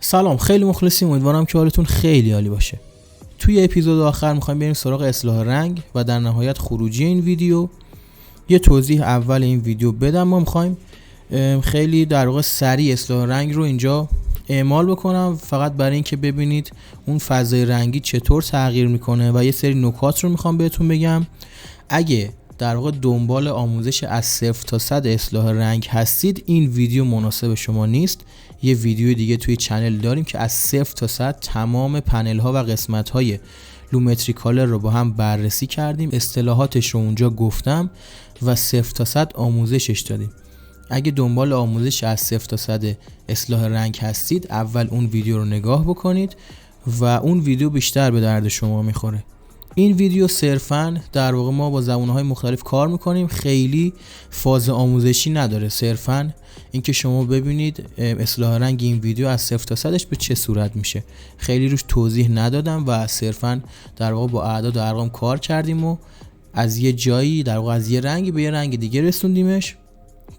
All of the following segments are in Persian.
سلام، خیلی مخلصیم. امیدوارم که حالتون خیلی عالی باشه. توی اپیزود آخر میخوایم بریم سراغ اصلاح رنگ و در نهایت خروجی این ویدیو. یه توضیح اول این ویدیو بدم. ما میخوایم خیلی در واقع سریع اصلاح رنگ رو اینجا اعمال بکنم، فقط برای اینکه ببینید اون فضای رنگی چطور تغییر میکنه و یه سری نکات رو میخوام بهتون بگم. اگه در واقع دنبال آموزش از 0 تا 100 اصلاح رنگ هستید، این ویدیو مناسب شما نیست. یه ویدیو دیگه توی چنل داریم که از 0 تا 100 تمام پنل ها و قسمت های لومتری کالر رو با هم بررسی کردیم، اصطلاحاتش رو اونجا گفتم و 0 تا 100 آموزشش دادیم. اگه دنبال آموزش از 0 تا 100 اصلاح رنگ هستید، اول اون ویدیو رو نگاه بکنید و اون ویدیو بیشتر به درد شما میخوره. این ویدیو صرفاً در واقع ما با زبانهای مختلف کار میکنیم، خیلی فاز آموزشی نداره، صرفاً اینکه شما ببینید اصلاح رنگ این ویدیو از 0 تا 100ش به چه صورت میشه. خیلی روش توضیح ندادم و صرفاً در واقع با اعداد و ارقام کار کردیم و از یه جایی در واقع از یه رنگی به یه رنگ دیگه رسوندیمش.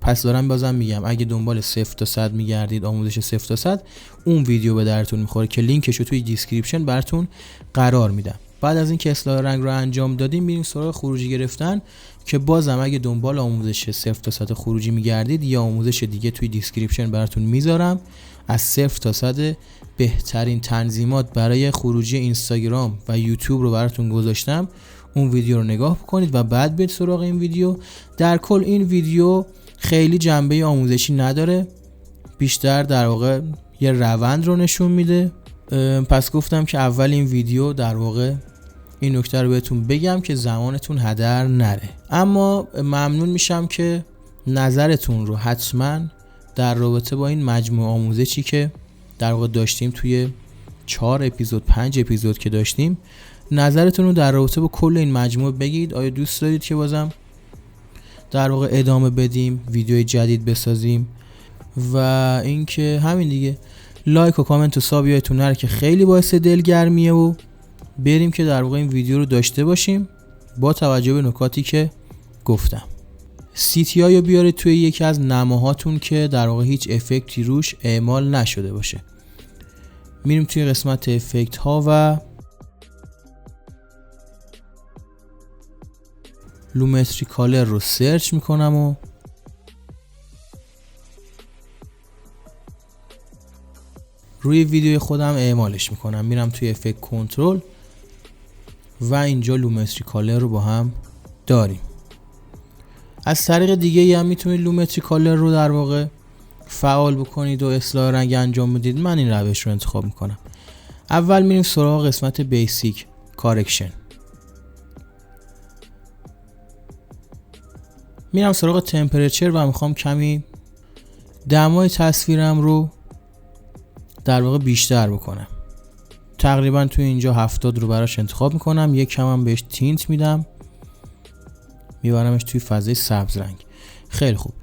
پس دارم بازم میگم اگه دنبال 0 تا 100 میگردید، آموزش 0 تا 100، اون ویدیو به درتون میخوره که لینکش رو توی دیسکریپشن براتون قرار میدم. بعد از اینکه اصلاح رنگ رو انجام دادیم، میریم سراغ خروجی گرفتن که بازم اگه دنبال آموزش 0 تا 100 خروجی میگردید، یا آموزش دیگه توی دیسکریپشن براتون میذارم. از 0 تا 100 بهترین تنظیمات برای خروجی اینستاگرام و یوتیوب رو براتون گذاشتم. اون ویدیو رو نگاه بکنید و بعد برید سراغ این ویدیو. در کل این ویدیو خیلی جنبه آموزشی نداره، بیشتر در واقع یه روند رو نشون میده. پس گفتم که اول این ویدیو در واقع این نکته رو بهتون بگم که زمانتون هدر نره. اما ممنون میشم که نظرتون رو حتما در رابطه با این مجموعه آموزشی که در واقع داشتیم، توی 4 اپیزود 5 اپیزود که داشتیم، نظرتون رو در رابطه با کل این مجموعه بگید. آیا دوست دارید که بازم در واقع ادامه بدیم، ویدیوی جدید بسازیم؟ و اینکه همین دیگه، لایک و کامنت و ساب یادتون نره که خیلی باعث دلگرمیه. و بریم که در واقع این ویدیو رو داشته باشیم با توجه به نکاتی که گفتم. CTI رو بیارید توی یکی از نماهاتون که در واقع هیچ افکتی روش اعمال نشده باشه. میریم توی قسمت افکت ها و لومتری کالر رو سرچ میکنم و روی ویدیوی خودم اعمالش میکنم. میرم توی افکت کنترل و اینجا لومتری کالر رو با هم داریم. از طریق دیگه هم میتونید لومتری کالر رو در واقع فعال بکنید و اصلاح رنگ انجام بدید. من این روش رو انتخاب میکنم. اول میریم سراغ قسمت بیسیک کارکشن. میرم سراغ تمپرچر و میخوام کمی دمای تصویرم رو در واقع بیشتر بکنم. تقریبا توی اینجا 70 رو براش انتخاب میکنم. یک کم هم بهش تینت میدم، میبرمش توی فضای سبز رنگ. خیلی خوب.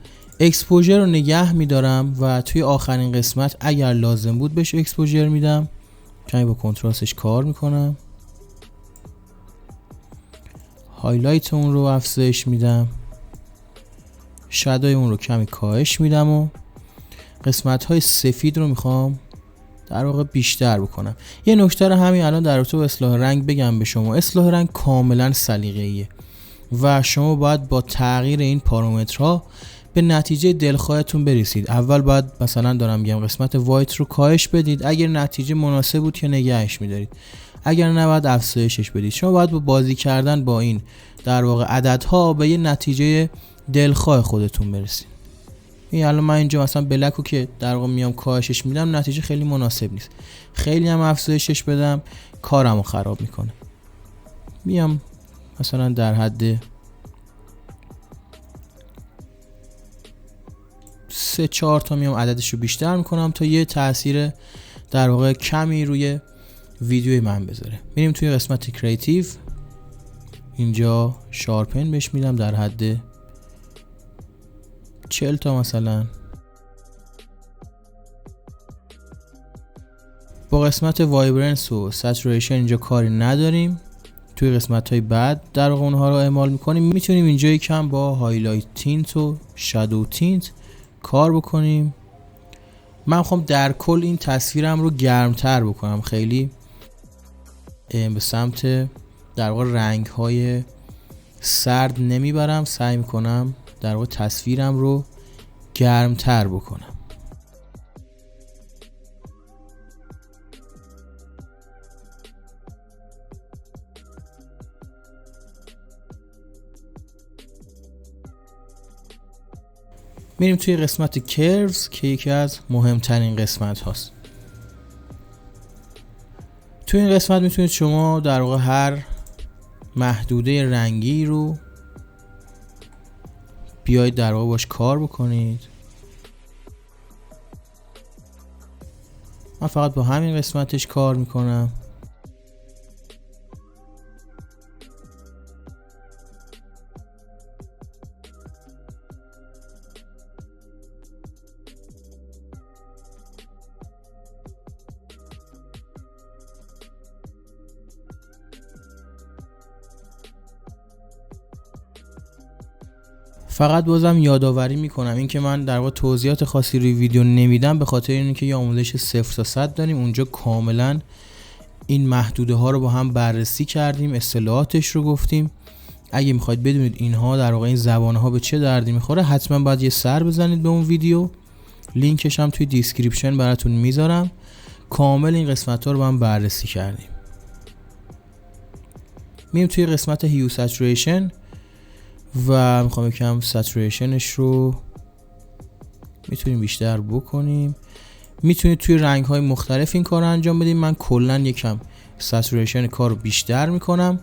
اکسپوژر رو نگه میدارم و توی آخرین قسمت اگر لازم بود بهش اکسپوژر میدم. کمی با کنتراستش کار میکنم. هایلایت اون رو افزایش میدم. شادوی اون رو کمی کاهش میدم و قسمت های سفید رو میخوام در واقع بیشتر بکنم. یه نکته رو همین الان در رابطه با اصلاح رنگ بگم به شما. اصلاح رنگ کاملا سلیقه‌ایه و شما باید با تغییر این پارامترها به نتیجه دلخواهتون برسید. اول باید مثلا دارم میگم قسمت وایت رو کاهش بدید، اگر نتیجه مناسب بود که نگهش میدارید، اگر نه باید افزایشش بدید. شما باید با بازی کردن با این در واقع عددها به یه نتیجه دلخواه خودتون برسید. این الان من اینجا مثلا بلک رو که در واقع میام کاهشش میدم، نتیجه خیلی مناسب نیست. خیلی هم افزایشش بدم کارمو خراب میکنه. میام مثلا در حد 3-4 تا میام عددش رو بیشتر میکنم تا یه تاثیر در واقع کمی روی ویدیوی من بذاره. میریم توی قسمت کریتیو، اینجا شارپن بهش میدم در حد 40 تا مثلا. با قسمت وایبرنس و سچوریشن اینجا کاری نداریم. توی قسمت های بعد در واقع اونها رو اعمال میکنیم. میتونیم اینجا یکم با هایلایت تینت و شادو تینت کار بکنیم من میخوام در کل این تصویرم رو گرمتر بکنم، خیلی به سمت در واقع رنگ های سرد نمیبرم، سعی میکنم در واقع تصویرم رو گرمتر بکنم. میریم توی قسمت کروز که یکی از مهمترین قسمت هاست. توی این قسمت میتونید شما در واقع هر محدوده رنگی رو بیایید در واقع باش کار بکنید. من فقط با همین قسمتش کار میکنم. فقط بازم یادآوری میکنم این که من در واقع توضیحات خاصی روی ویدیو نمیدم به خاطر اینکه یه آموزش 0 تا 100 داریم. اونجا کاملا این محدوده ها رو با هم بررسی کردیم، اصطلاحاتش رو گفتیم. اگه میخواید بدونید اینها در واقع این زبان ها به چه دردی میخوره حتما باید یه سر بزنید به اون ویدیو. لینکش هم توی دیسکریپشن براتون میذارم. کامل این قسمت ها رو با هم بررسی کردیم. میریم توی قسمت هیو سچوریشن و میخوام یکم سچوریشنش رو میتونیم بیشتر بکنیم. میتونید توی رنگ های مختلف این کار رو انجام بدیم. من کلا یکم سچوریشن کار رو بیشتر میکنم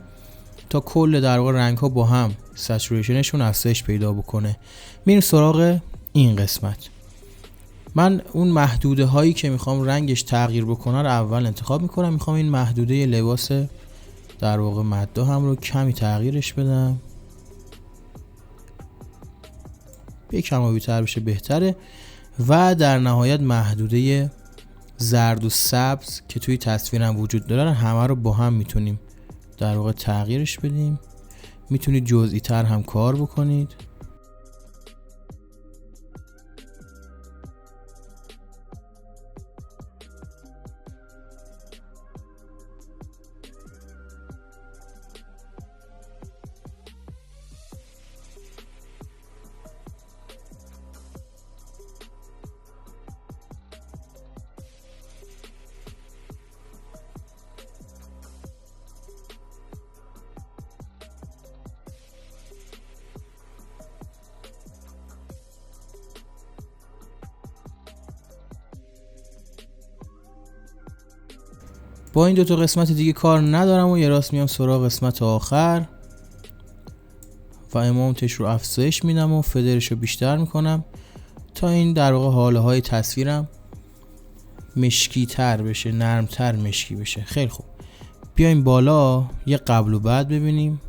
تا کل در واقع رنگ ها با هم سچوریشنشون افزایش پیدا بکنه. میریم سراغ این قسمت. من اون محدوده هایی که میخوام رنگش تغییر بکنه رو اول انتخاب میکنم. میخوام این محدوده لباس در واقع مددا هم رو کمی تغییرش بدم، یکم آبی‌تر بشه بهتره. و در نهایت محدوده زرد و سبز که توی تصویرم وجود داره همه رو با هم میتونیم در واقع تغییرش بدیم. میتونید جزئی تر هم کار بکنید. با این دوتا قسمت دیگه کار ندارم و یه راست میام سراغ قسمت آخر و امامتش رو افزایش میدم و فدرش رو بیشتر میکنم تا این در واقع حاله های تصویرم مشکی تر بشه، نرم تر مشکی بشه. خیلی خوب، بیایم بالا یه قبل و بعد ببینیم.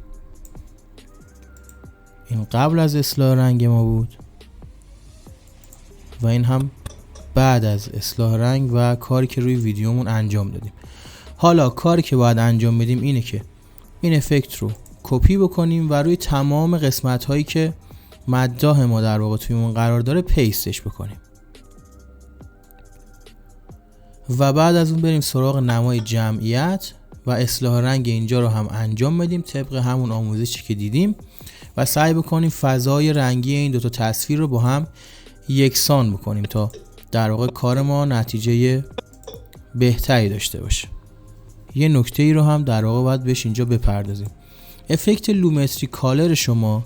این قبل از اصلاح رنگ ما بود و این هم بعد از اصلاح رنگ و کاری که روی ویدیومون انجام دادیم. حالا کاری که باید انجام بدیم اینه که این افکت رو کپی بکنیم و روی تمام قسمت هایی که مداح ما در واقع توی اون قرار داره پیستش بکنیم و بعد از اون بریم سراغ نمای جمعیت و اصلاح رنگ اینجا رو هم انجام بدیم طبق همون آموزشی که دیدیم و سعی بکنیم فضای رنگی این دوتا تصویر رو با هم یکسان بکنیم تا در واقع کار ما نتیجه بهتری داشته باشه. یه نکته ای رو هم در واقع باید بهش اینجا بپردازیم. افکت لومتری کالر شما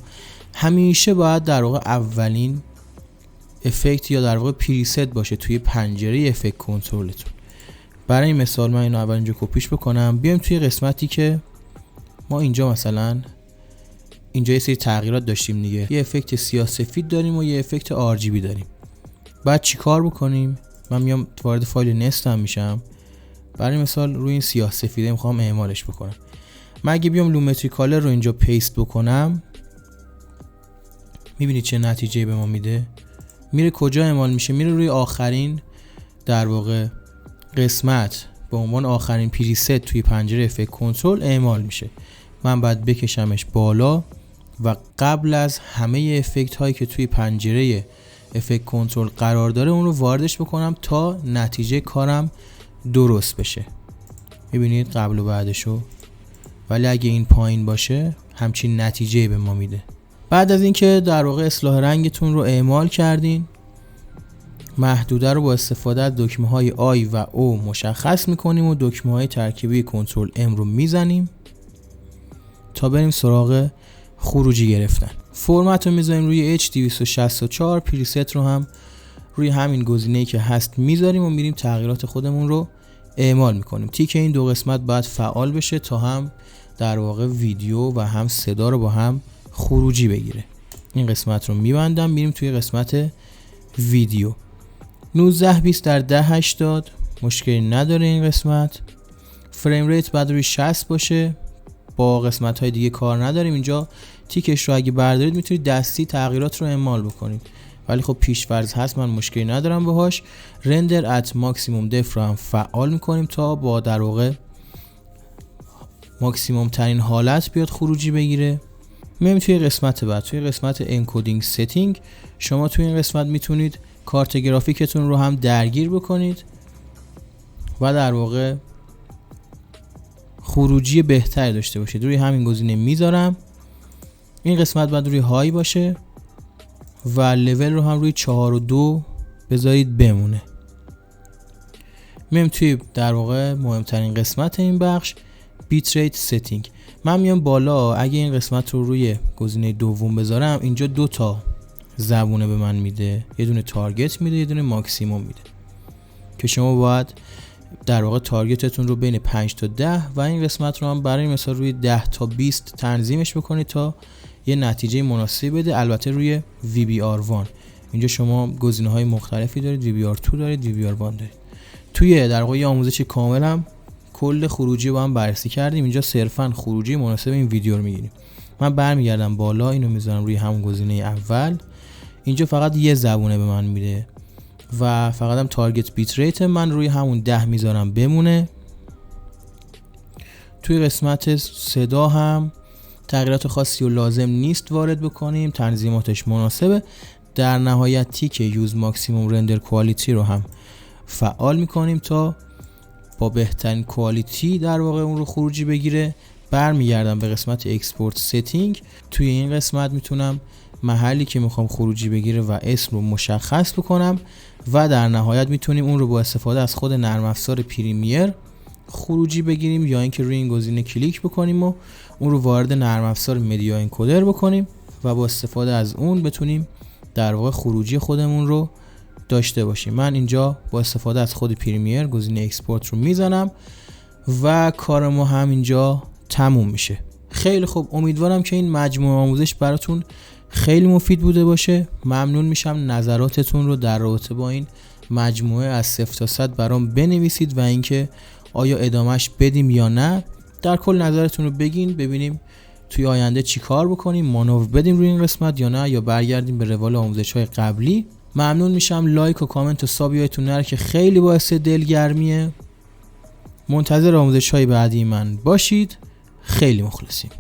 همیشه باید در واقع اولین افکت یا در واقع پریست باشه توی پنجره افکت کنترلتون. برای این مثال من اینو اول اینجا کپیش بکنم. بیایم توی قسمتی که ما اینجا مثلا اینجا یه سری تغییرات داشتیم دیگه. یه افکت سیاه سفید داریم و یه افکت RGB داریم. بعد چی کار بکنیم؟ من میام وارد فایل نستم میشم. برای مثال روی این سیاه سفیده میخوام اعمالش بکنم. من اگه بیام لومتری کالر رو اینجا پیست بکنم میبینید چه نتیجه به ما میده؟ میره کجا اعمال میشه؟ میره روی آخرین در واقع قسمت به عنوان آخرین پریست توی پنجره افکت کنترل اعمال میشه. من باید بکشمش بالا و قبل از همه افکت هایی که توی پنجره افکت کنترل قرار داره اون رو واردش بکنم تا نتیجه کارم درست بشه. میبینید قبل و بعدشو. ولی اگه این پایین باشه همچین نتیجه به ما میده. بعد از اینکه در واقع اصلاح رنگتون رو اعمال کردین، محدوده رو با استفاده از دکمه های آی و او مشخص میکنیم و دکمه های ترکیبی کنترل ام رو میزنیم تا بریم سراغ خروجی گرفتن. فرمت رو میذاریم روی H264، پریست رو هم روی همین گزینه‌ای که هست میذاریم و میریم تغییرات خودمون رو اعمال میکنیم. تیک این دو قسمت باید فعال بشه تا هم در واقع ویدیو و هم صدا رو با هم خروجی بگیره. این قسمت رو میبندم، میریم توی قسمت ویدیو. 1920 در 1080 مشکلی نداره. این قسمت فریم ریت بعد روی 60 باشه. با قسمت های دیگه کار نداریم. اینجا تیکش رو اگه بردارید میتونید دستی تغییرات رو اعمال بکنید، ولی خب پیش‌فرض هست، من مشکلی ندارم باهاش. رندر ات ماکسیموم دف رو هم فعال میکنیم تا با در واقع ماکسیموم ترین حالت بیاد خروجی بگیره. میایم توی قسمت بعد، توی قسمت انکودینگ ستینگ. شما توی این قسمت میتونید کارت گرافیکتون رو هم درگیر بکنید و در واقع خروجی بهتری داشته باشید. روی همین گزینه میذارم. این قسمت باید روی های باشه و لول رو هم روی 4 و 2 بذارید بمونه. میایم توی در واقع مهمترین قسمت این بخش، بیت ریت ستینگ. من میام بالا. اگه این قسمت رو روی گزینه دوم بذارم، اینجا 2 تا زبونه به من میده، یه دونه تارگت میده، یه دونه ماکسیموم میده که شما باید در واقع تارگتتون رو بین 5 تا 10 و این قسمت رو هم برای مثال روی 10 تا 20 تنظیمش بکنید تا یه نتیجه مناسب بده. البته روی VBR1 اینجا شما گزینه‌های مختلفی دارید، VBR2 دارید، VBR1 دارید. توی در واقع آموزش کامل هم کل خروجی با هم بررسی کردیم. اینجا صرفا خروجی مناسب این ویدیو رو میگیریم. من برمیگردم بالا، اینو میذارم روی همون گزینه اول. اینجا فقط یه زبونه به من میده و فقط هم تارگت بیت ریت من روی همون 10 میذارم بمونه. توی قسمت صدا هم تغییرات خاصی و لازم نیست وارد بکنیم، تنظیماتش مناسبه. در نهایت تیک یوز ماکسیموم رندر کوالیتی رو هم فعال میکنیم تا با بهترین کوالیتی در واقع اون رو خروجی بگیره. برمیگردم به قسمت اکسپورت ستینگ. توی این قسمت میتونم محلی که میخوام خروجی بگیره و اسم رو مشخص بکنم و در نهایت میتونیم اون رو با استفاده از خود نرم افزار پریمیر خروجی بگیریم، یا اینکه روی این گزینه کلیک بکنیم و اون رو وارد نرم افزار مدیا انکودر بکنیم و با استفاده از اون بتونیم در واقع خروجی خودمون رو داشته باشیم. من اینجا با استفاده از خود پریمیر گزینه اکسپورت رو میزنم و کار ما هم اینجا تموم میشه. خیلی خوب، امیدوارم که این مجموعه آموزش براتون خیلی مفید بوده باشه. ممنون میشم نظراتتون رو در رابطه با این مجموعه از 0 تا 100 برام بنویسید و اینکه آیا ادامهش بدیم یا نه. در کل نظرتون رو بگین ببینیم توی آینده چی کار بکنیم، مانور بدیم روی این قسمت یا نه، یا برگردیم به روال آموزش‌های قبلی. ممنون میشم لایک و کامنت و ساب یادتون نره که خیلی باعث دلگرمیه. منتظر آموزش‌های بعدی من باشید. خیلی مخلصیم.